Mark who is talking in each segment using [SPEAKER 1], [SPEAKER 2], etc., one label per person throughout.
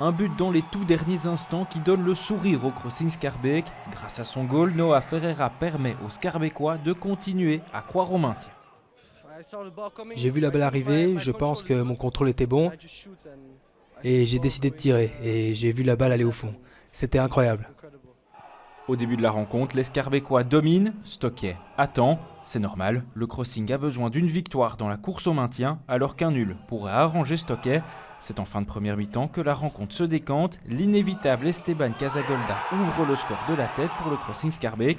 [SPEAKER 1] Un but dans les tout derniers instants qui donne le sourire au Crossing Schaerbeek. Grâce à son goal, Noah Ferreira permet aux Schaerbeckois de continuer à croire au maintien.
[SPEAKER 2] J'ai vu la balle arriver, je pense que mon contrôle était bon et j'ai décidé de tirer et j'ai vu la balle aller au fond. C'était incroyable.
[SPEAKER 1] Au début de la rencontre, les Schaerbeckois dominent, Stokke attend. C'est normal, le Crossing a besoin d'une victoire dans la course au maintien alors qu'un nul pourrait arranger Stokke. C'est en fin de première mi-temps que la rencontre se décante. L'inévitable Esteban Cazagolda ouvre le score de la tête pour le Crossing Schaerbeek.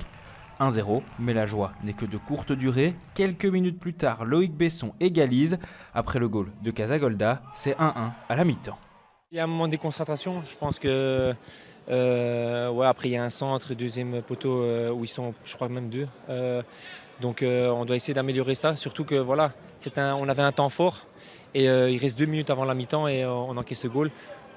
[SPEAKER 1] 1-0, mais la joie n'est que de courte durée. Quelques minutes plus tard, Loïc Besson égalise. Après le goal de Cazagolda, c'est 1-1 à la mi-temps.
[SPEAKER 3] Il y a un moment de déconcentration. Je pense que après il y a un centre, deuxième poteau où ils sont, je crois même deux. Donc on doit essayer d'améliorer ça. Surtout que voilà, on avait un temps fort et il reste 2 minutes avant la mi-temps et on encaisse ce goal.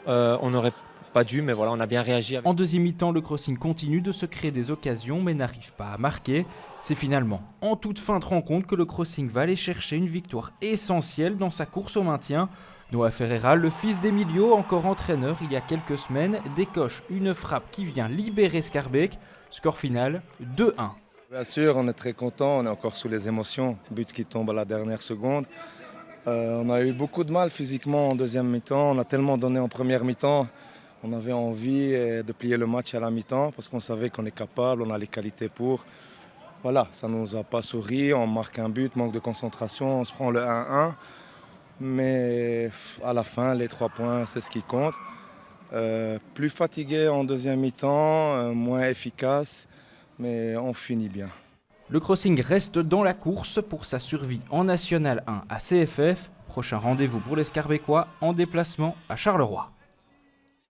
[SPEAKER 3] On n'aurait pas dû, mais voilà, on a bien réagi.
[SPEAKER 1] En deuxième mi-temps, le Crossing continue de se créer des occasions, mais n'arrive pas à marquer. C'est finalement en toute fin de rencontre que le Crossing va aller chercher une victoire essentielle dans sa course au maintien. Noah Ferreira, le fils d'Emilio, encore entraîneur il y a quelques semaines, décoche une frappe qui vient libérer Schaerbeek. Score final 2-1.
[SPEAKER 4] Bien sûr, on est très content, on est encore sous les émotions. But qui tombe à la dernière seconde. On a eu beaucoup de mal physiquement en deuxième mi-temps. On a tellement donné en première mi-temps. On avait envie de plier le match à la mi-temps parce qu'on savait qu'on est capable, on a les qualités pour. Voilà, ça ne nous a pas souri, on marque un but, manque de concentration, on se prend le 1-1. Mais à la fin, les 3 points, c'est ce qui compte. Plus fatigué en deuxième mi-temps, moins efficace, mais on finit bien.
[SPEAKER 1] Le Crossing reste dans la course pour sa survie en National 1 à CFF. Prochain rendez-vous pour les Schaerbeckois en déplacement à Charleroi.